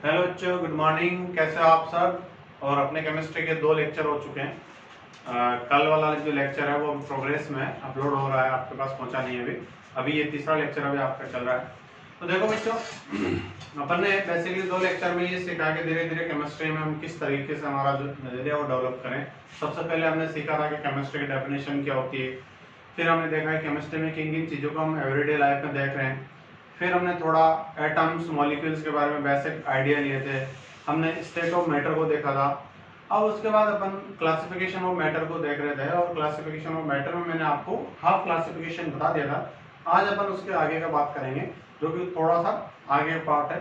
Hello बच्चों, good morning. कैसे हो आप सब? और अपने केमिस्ट्री के 2 लेक्चर हो चुके हैं। कल वाला जो लेक्चर है वो प्रोग्रेस में अपलोड हो रहा है, आपके पास पहुंचा नहीं है अभी। अभी ये तीसरा लेक्चर अभी आपका चल रहा है। तो देखो बच्चों, अपन ने बेसिकली 2 लेक्चर में ये सीखा कि धीरे धीरे केमिस्ट्री में हम किस तरीके से हमारा जो नजरिया वो डेवलप करें। सबसे पहले हमने सीखा था कि केमिस्ट्री की डेफिनेशन क्या होती है। फिर हमने देखा है केमिस्ट्री में किन किन चीज़ों को हम एवरीडे लाइफ में देख रहे हैं। फिर हमने थोड़ा एटम्स मॉलिक्यूल्स के बारे में बेसिक आइडिया लिए थे। हमने स्टेट ऑफ मैटर को देखा था। अब उसके बाद अपन क्लासिफिकेशन ऑफ मैटर को देख रहे थे, और क्लासिफिकेशन ऑफ मैटर में मैंने आपको हाफ क्लासिफिकेशन बता दिया था। आज अपन उसके आगे का बात करेंगे, जो कि थोड़ा सा आगे पार्ट है।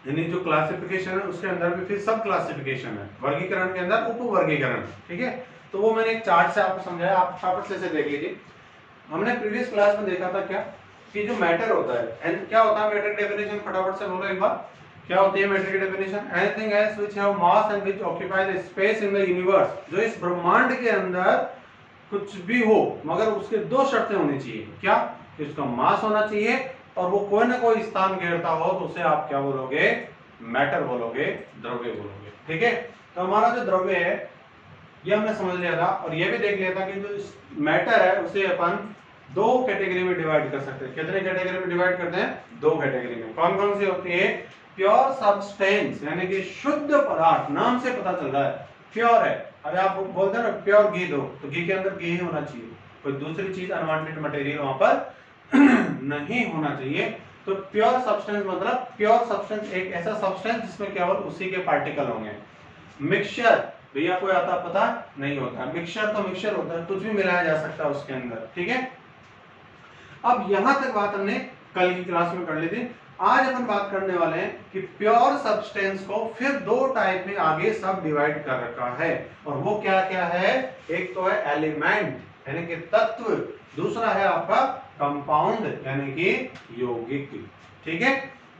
यानी जो क्लासिफिकेशन है उसके अंदर भी फिर सब क्लासिफिकेशन है, वर्गीकरण के अंदर उप वर्गीकरण। ठीक है, तो वो मैंने एक चार्ट से आपको समझाया, आप फटाफट से देख लीजिए। हमने प्रीवियस क्लास में देखा था क्या कि जो मैटर होता है, एंड क्या होता है मैटर की डेफिनेशन, फटाफट से बोलो एक बार। क्या होती है मैटर की definition? Anything else which have mass and which occupy the space in the universe. जो इस ब्रह्मांड के अंदर कुछ भी हो, मगर उसके 2 शर्तें होनी चाहिए। क्या? कि उसका मास होना चाहिए और वो कोई ना कोई स्थान घेरता हो, तो उसे आप क्या बोलोगे? मैटर बोलोगे, द्रव्य बोलोगे। ठीक है, तो हमारा जो द्रव्य है ये हमने समझ लिया था, और ये भी देख लिया था कि जो मैटर है उसे अपन 2 कैटेगरी में डिवाइड कर सकते हैं। कितने कैटेगरी में डिवाइड करते हैं? 2 कैटेगरी में। कौन कौन सी होती है? प्योर सब्सटेंस, यानी कि शुद्ध पदार्थ। नाम से पता चल रहा है प्योर है। अगर आप बोलते हैं ना प्योर घी दो, तो घी के अंदर घी ही होना चाहिए, कोई दूसरी चीज अनवांटेड मटेरियल वहां पर नहीं होना चाहिए। तो प्योर सब्सटेंस मतलब प्योर सब्सटेंस एक ऐसा सब्सटेंस जिसमें केवल उसी के पार्टिकल होंगे। मिक्सचर भैया कोई आता पता नहीं होता। मिक्सचर तो मिक्सचर होता है, कुछ भी मिलाया जा सकता है उसके अंदर। ठीक है, अब यहां तक बात हमने कल की क्लास में कर ली थी। आज अपन बात करने वाले हैं कि प्योर सब्सटेंस को फिर 2 टाइप में आगे सब डिवाइड कर रखा है, और वो क्या क्या है? एक तो है एलिमेंट यानी कि तत्व, दूसरा है आपका कंपाउंड यानी कि यौगिक। ठीक है,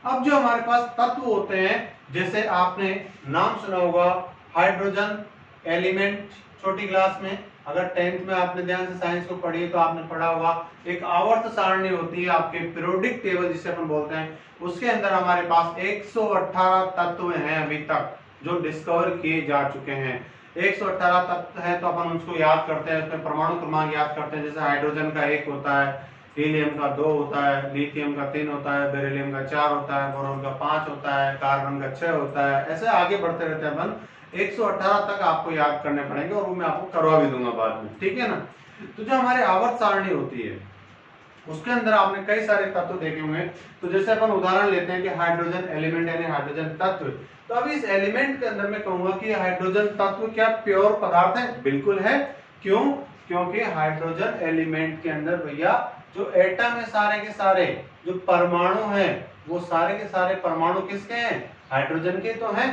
अब जो हमारे पास तत्व होते हैं, जैसे आपने नाम सुना होगा हाइड्रोजन एलिमेंट, छोटी क्लास में। अगर 10th में आपने ध्यान से साइंस को पढ़ी है तो आपने पढ़ा होगा एक आवर्त सारणी होती है आपके पीरियोडिक टेबल जिसे अपन बोलते हैं। उसके अंदर हमारे पास 118 तत्व हैं अभी तक जो डिस्कवर किए जा चुके हैं। 118 तत्व है तो अपन उसको याद करते हैं, उसमें परमाणु क्रमांक याद करते हैं। जैसे हाइड्रोजन का 1 होता है, हीलियम का 2 होता है, लिथियम का 3 होता है, बेरिलियम का 4 होता है, बोरॉन का 5 होता है, कार्बन का 6 होता है। ऐसे आगे बढ़ते रहते हैं अपन। 118 तक आपको याद करने पड़ेंगे, और वो मैं आपको करवा भी दूंगा बाद में। ठीक है ना? तो जो हमारे आवर्त सारणी होती है उसके अंदर आपने कई सारे तत्व देखे होंगे। तो जैसे अपन उदाहरण लेते हैं कि हाइड्रोजन एलिमेंट यानी हाइड्रोजन तत्व। तो अब इस एलिमेंट के अंदर मैं कहूंगा कि हाइड्रोजन तत्व क्या प्योर पदार्थ है? बिल्कुल है। क्यों? क्योंकि हाइड्रोजन एलिमेंट के अंदर भैया जो एटम है सारे के सारे, जो परमाणु हैं, वो सारे के सारे परमाणु किसके हैं? हाइड्रोजन के तो हैं।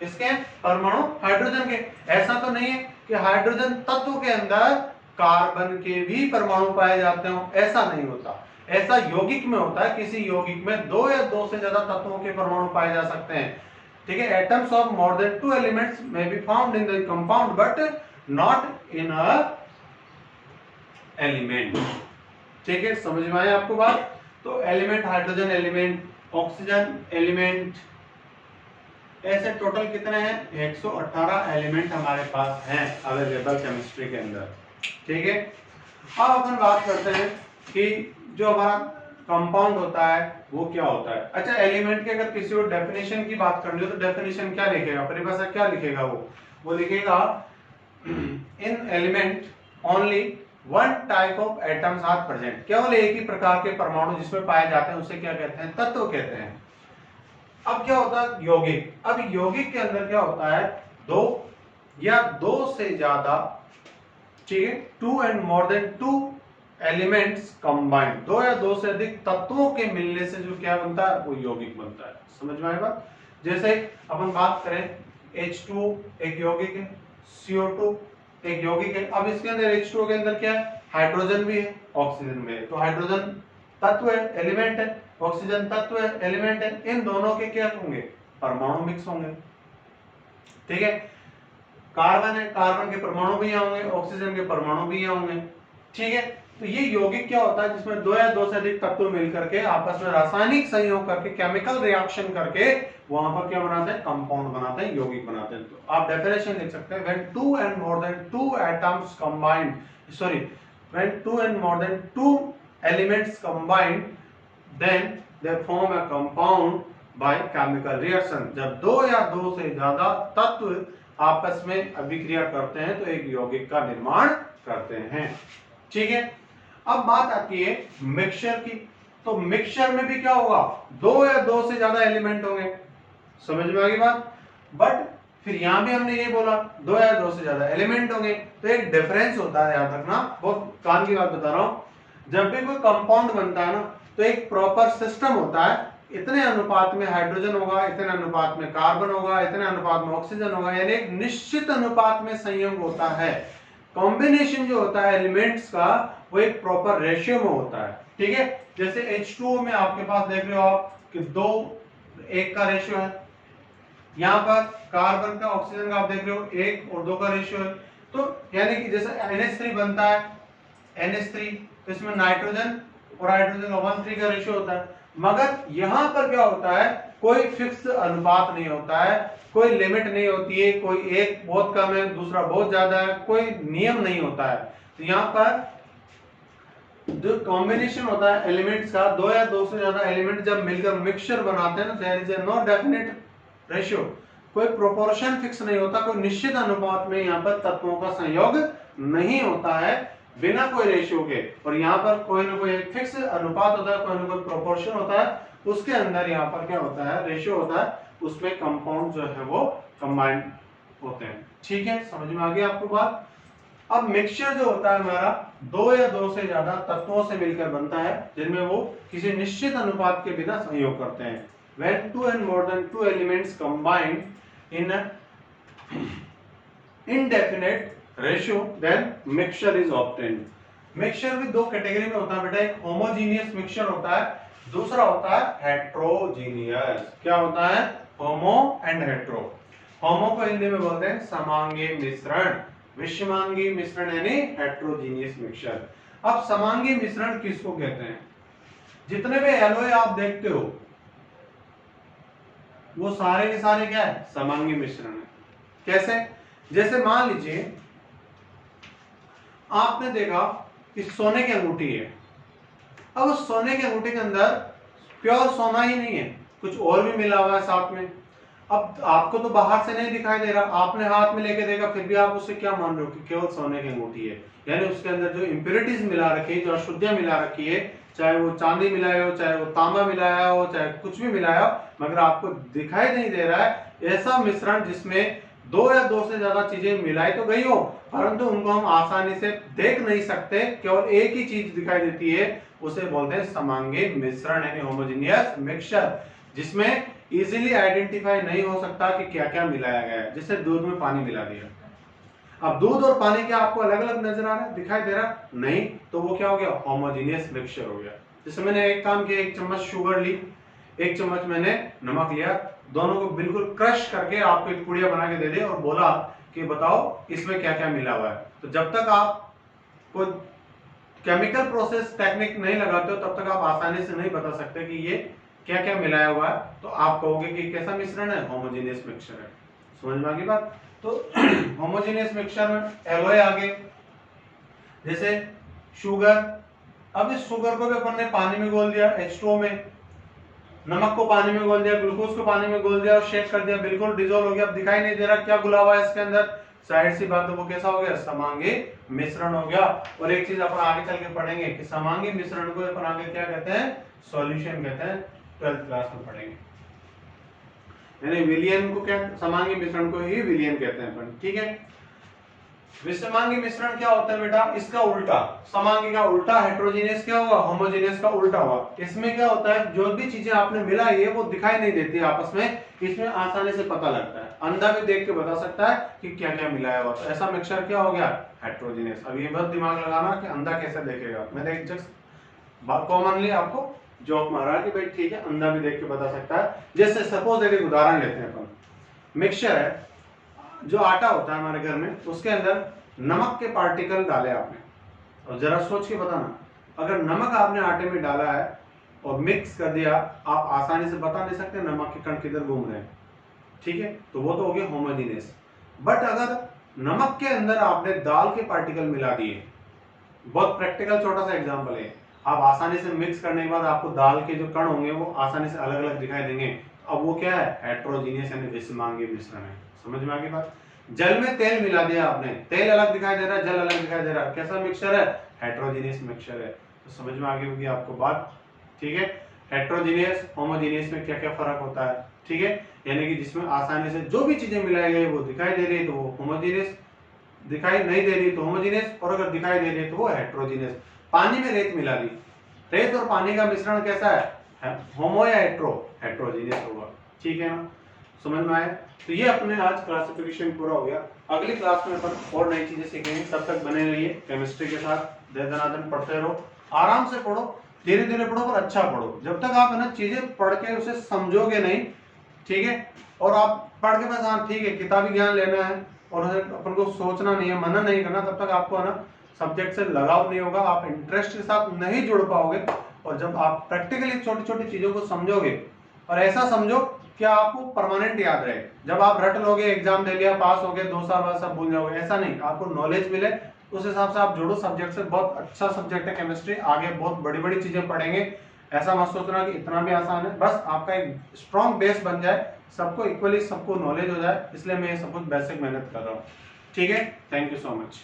इसके परमाणु हाइड्रोजन के। ऐसा तो नहीं है कि हाइड्रोजन तत्व के अंदर कार्बन के भी परमाणु पाए जाते हो, ऐसा नहीं होता। ऐसा यौगिक में होता है, किसी यौगिक में 2 या 2 से ज्यादा तत्वों के परमाणु पाए जा सकते हैं। ठीक है, atoms of more than 2 elements may be found in the compound but not in a element. ठीक है, समझ में आया आपको बात? तो element hydrogen element, oxygen element, ऐसे टोटल कितने हैं? 118 एलिमेंट हमारे पास हैं अवेलेबल केमिस्ट्री के अंदर। ठीक है, अब अपन बात करते हैं कि जो हमारा कंपाउंड होता है वो क्या होता है। अच्छा, एलिमेंट के अगर किसी और डेफिनेशन की बात करनी हो तो डेफिनेशन क्या लिखेगा, परिभाषा क्या लिखेगा? वो लिखेगा in element only one type of atoms are present. केवल एक ही प्रकार के परमाणु जिसमें पाए जाते हैं उसे क्या कहते हैं? तत्व कहते हैं। अब क्या होता है? यौगिक। अब यौगिक के अंदर क्या होता है? 2 या 2 से ज्यादा, ठीक है, 2 and more then 2 elements combined, 2 या 2 से अधिक तत्वों के मिलने से जो क्या बनता है? वो यौगिक बनता है। समझ में आएगा? जैसे अपन बात करें H2 एक यौगिक है, CO2 एक यौगिक है। अब इसके अंदर H2 के अंदर क्या है? हाइड्रोजन भी है, ऑक्सीजन भी है। तो हाइड्रोजन तत्व है, एलिमेंट है, ऑक्सीजन तत्व है, एलिमेंट है। इन दोनों के क्या होंगे? परमाणु मिक्स होंगे। ठीक है, कार्बन है, कार्बन के परमाणु भी यहाँ होंगे, ऑक्सीजन के परमाणु भी यहाँ होंगे। ठीक है, तो ये यौगिक क्या होता है, जिसमें दो या दो से अधिक तत्व मिलकर के आपस में रासायनिक संयोग करके, केमिकल रिएक्शन करके वहां पर क्या बनाते हैं, कंपाउंड बनाते हैं, यौगिक बनाते हैं। तो आप डेफिनेशन लिख सकते हैं, when two and more than two atoms combined, sorry, when two and more than two elements combined then they form a compound by chemical reaction. जब दो या दो से ज्यादा तत्व आपस में अभिक्रिया करते हैं तो एक यौगिक का निर्माण करते हैं। ठीक है, अब बात आती है मिक्सचर की। तो मिक्सचर में भी क्या होगा, दो या दो से ज्यादा एलिमेंट होंगे, समझ में आ गई बात। बट फिर यहां भी हमने ये बोला दो या दो से ज्यादा एलिमेंट होंगे, तो एक डिफरेंस होता है, याद रखना, बहुत काम की बात बता रहा हूं। जब भी कोई कंपाउंड बनता है ना, तो एक प्रॉपर सिस्टम होता है, इतने अनुपात में हाइड्रोजन होगा, इतने अनुपात में कार्बन होगा, इतने अनुपात में ऑक्सीजन होगा, यानी एक निश्चित अनुपात में संयोग होता है। कॉम्बिनेशन जो होता है एलिमेंट्स का, वो एक प्रॉपर रेशियो में होता है। ठीक है, जैसे H2O में आपके पास देख रहे हो आप कि 2:1 का रेशियो है, यहाँ पर कार्बन का ऑक्सीजन का आप देख रहे हो 1 और 2 का रेशियो है। तो यानी कि जैसे NH3 बनता है, NH3, तो इसमें नाइट्रोजन और हाइड्रोजन का 1:3 का रेशियो होता है। मगर यहाँ पर क्या होता है, कोई फिक्स अनुपात नहीं होता है, कोई लिमिट नहीं होती है, कोई एक बहुत कम है, दूसरा बहुत ज्यादा है, कोई नियम नहीं होता है। तो यहाँ पर जो कॉम्बिनेशन होता है एलिमेंट्स का, दो या दो से ज्यादा एलिमेंट जब मिलकर मिक्सचर बनाते हैं ना, there is no definite ratio, कोई प्रोपोर्शन फिक्स नहीं होता, कोई निश्चित अनुपात में यहाँ पर तत्वों का संयोग नहीं होता है बिना कोई रेशियो के। और यहाँ पर कोई ना कोई एक फिक्स अनुपात होता है, कोई ना कोई प्रोपोर्शन होता है, उसके अंदर यहाँ पर क्या होता है, रेशियो होता है, उसमें कंपाउंड जो है वो कंबाइंड होते हैं। ठीक है, समझ में आ गई आपको बात। अब मिक्सचर जो होता है हमारा, दो या दो से ज्यादा तत्वों से मिलकर बनता है, जिनमें वो किसी निश्चित अनुपात के बिना संयोग करते हैं। When two and more than two elements combine in a indefinite ratio, then mixture is obtained. Mixture भी दो कैटेगरी में होता है बेटा, एक होमोजीनियस मिक्सचर होता है, दूसरा होता है हेट्रोजीनियस। क्या होता है, होमो एंड हेट्रो। होमो को हिंदी में बोलते हैं समांगी मिश्रण, विषमांगी मिश्रण यानी हेट्रोजीनियस मिक्सचर। अब समांगी मिश्रण किसको कहते हैं, जितने भी एलॉय आप देखते हो वो सारे के सारे क्या है, समांगी मिश्रण है। कैसे, जैसे मान लीजिए आपने देखा कि सोने की अंगूठी है, अब उस सोने की अंगूठी के अंदर प्योर सोना ही नहीं है, कुछ और भी मिला हुआ है साथ में। अब आपको तो बाहर से नहीं दिखाई दे रहा, आपने हाथ में लेके देखा, फिर भी आप उससे क्या मान रहे हो कि केवल सोने की अंगूठी है, यानी उसके अंदर जो इंप्योरिटीज मिला रखी है, जो अशुद्धियां मिला रखी है, चाहे वो चांदी मिलाया हो, चाहे वो तांबा मिलाया हो, चाहे कुछ भी मिलाया हो, मगर आपको दिखाई नहीं दे रहा है। ऐसा मिश्रण जिसमें दो या दो से ज्यादा चीजें मिलाई तो गई हो, परंतु उनको हम आसानी से देख नहीं सकते, केवल एक ही चीज दिखाई देती है, उसे बोलते हैं समांगी मिश्रण यानी होमोजेनियस मिक्सचर, जिसमें इजीली आइडेंटिफाई नहीं हो सकता कि क्या क्या मिलाया गया है। जैसे दूध में पानी मिला दिया, अब दूध और पानी क्या आपको अलग अलग नजर आ रहा है, दिखाई दे रहा नहीं, तो वो क्या हो गया, होमोजेनियस मिक्सचर हो गया। जैसे मैंने एक काम किया, एक चम्मच शुगर ली, एक चम्मच मैंने नमक लिया, दोनों को बिल्कुल क्रश करके आपको एक पुड़िया बना के दे दे और बोला कि बताओ इसमें क्या क्या मिला हुआ है, तो जब तक आप कोई केमिकल प्रोसेस टेक्निक नहीं लगाते हो तब तक आप आसानी से नहीं बता सकते कि ये क्या क्या मिलाया हुआ है। तो आप कहोगे कि कैसा मिश्रण है, होमोजेनियस मिक्सचर है। समझ में आ गई बात। तो होमोजेनियस मिक्सचर में एलॉय आ गए, जैसे शुगर। अब इस शुगर को भी अपन ने पानी में घोल दिया, H2O में, नमक को पानी में घोल दिया, ग्लूकोज को पानी में घोल दिया और शेक कर दिया, बिल्कुल डिसॉल्व हो गया। अब दिखाई नहीं दे रहा क्या घुला हुआ है इसके अंदर, साइड सी बात है, वो कैसा हो गया, समांगी मिश्रण हो गया। और एक चीज अपन आगे चल के पढ़ेंगे कि समांगी मिश्रण को अपन आगे क्या कहते हैं, सॉल्यूशन कहते हैं, 12th क्लास में पढ़ेंगे। यानी विलयन को क्या, समांगी मिश्रण को ही विलयन कहते हैं अपन। ठीक है, विषमांगी मिश्रण क्या होता है बेटा, इसका उल्टा, समांगी का उल्टा, हेट्रोजीनियस क्या होगा, होमोजेनियस का उल्टा हुआ। इसमें क्या होता है, जो भी चीजें आपने मिलाई है वो दिखाई नहीं देती आपस में, इसमें आसानी से पता लगता है, अंधा भी देख के बता सकता है कि क्या क्या मिलाया हुआ। तो ऐसा मिक्सचर क्या हो गया, हेट्रोजीनियस। अब ये बस दिमाग लगाना कि अंधा कैसे देखेगा, मैंने जस्ट कॉमनली आपको जोक मारा कि भाई ठीक है, अंधा भी देख के बता सकता है। जैसे सपोज एक उदाहरण लेते हैं अपन, मिक्सचर है, जो आटा होता है हमारे घर में, उसके अंदर नमक के पार्टिकल डाले आपने, और जरा सोच के बताना, अगर नमक आपने आटे में डाला है और मिक्स कर दिया, आप आसानी से बता नहीं सकते नमक के कण किधर घूम रहे हैं, ठीक है, तो वो तो हो गया होमोजेनियस। बट अगर नमक के अंदर आपने दाल के पार्टिकल मिला दिए, बहुत प्रैक्टिकल छोटा सा एग्जांपल है, आप आसानी से मिक्स करने के बाद आपको दाल के जो कण होंगे वो आसानी से अलग अलग दिखाई देंगे, अब वो क्या है, हेट्रोजीनियस यानी विषमांगी मिश्रण है। समझ में आ गई बात। जल में तेल मिला दिया आपने, तेल अलग दिखाई दे रहा है, जल अलग दिखाई दे रहा है, कैसा मिक्सचर है, हेट्रोजीनियस मिक्सचर है। तो समझ में आ गई होगी आपको बात, ठीक है। हेट्रोजीनियस होमोजीनियस में क्या क्या फर्क होता है, ठीक है, यानी कि जिसमें आसानी से जो भी चीजें मिलाई गई वो दिखाई दे रही है तो वो होमोजीनियस, दिखाई नहीं दे रही तो होमोजीनियस, और अगर दिखाई दे रही है तो वो हेट्रोजीनियस। पानी में रेत मिला दी, रेत और पानी का मिश्रण कैसा है, होमो या हेट्रो, हेट्रोजीनियस होगा, ठीक है ना, समझ में आया। तो ये अपने आज क्लासिफिकेशन पूरा हो गया। अगली क्लास में अपन और नई चीजें सीखेंगे, तब तक बने रहिए केमिस्ट्री के साथ, दे दनादन पढ़ते रहो, आराम से पढ़ो, धीरे धीरे पढ़ो पर अच्छा पढ़ो। जब तक आप है ना चीजें पढ़ के उसे समझोगे नहीं, ठीक है, और आप पढ़ के बस हाँ ठीक है किताबी ज्ञान लेना है और अपन को सोचना नहीं है, मनन नहीं करना, तब तक आपको है ना सब्जेक्ट से लगाव नहीं होगा, आप इंटरेस्ट के साथ नहीं जुड़ पाओगे। और जब आप प्रैक्टिकली छोटी छोटी चीजों को समझोगे, और ऐसा समझो कि आपको परमानेंट याद रहे, जब आप रट लोगे, एग्जाम दे लिया, पास हो गए, 2 साल बाद सब भूल जाओगे, ऐसा नहीं, आपको नॉलेज मिले उस हिसाब से आप जुड़ो सब्जेक्ट से। बहुत अच्छा सब्जेक्ट है केमिस्ट्री, आगे बहुत बड़ी बड़ी चीजें पढ़ेंगे, ऐसा मत सोचना कि इतना भी आसान है, बस आपका एक स्ट्रॉन्ग बेस बन जाए, सबको इक्वली सबको नॉलेज हो जाए, इसलिए मैं ये सब कुछ बेसिक मेहनत कर रहा हूँ, ठीक है। Thank you so much.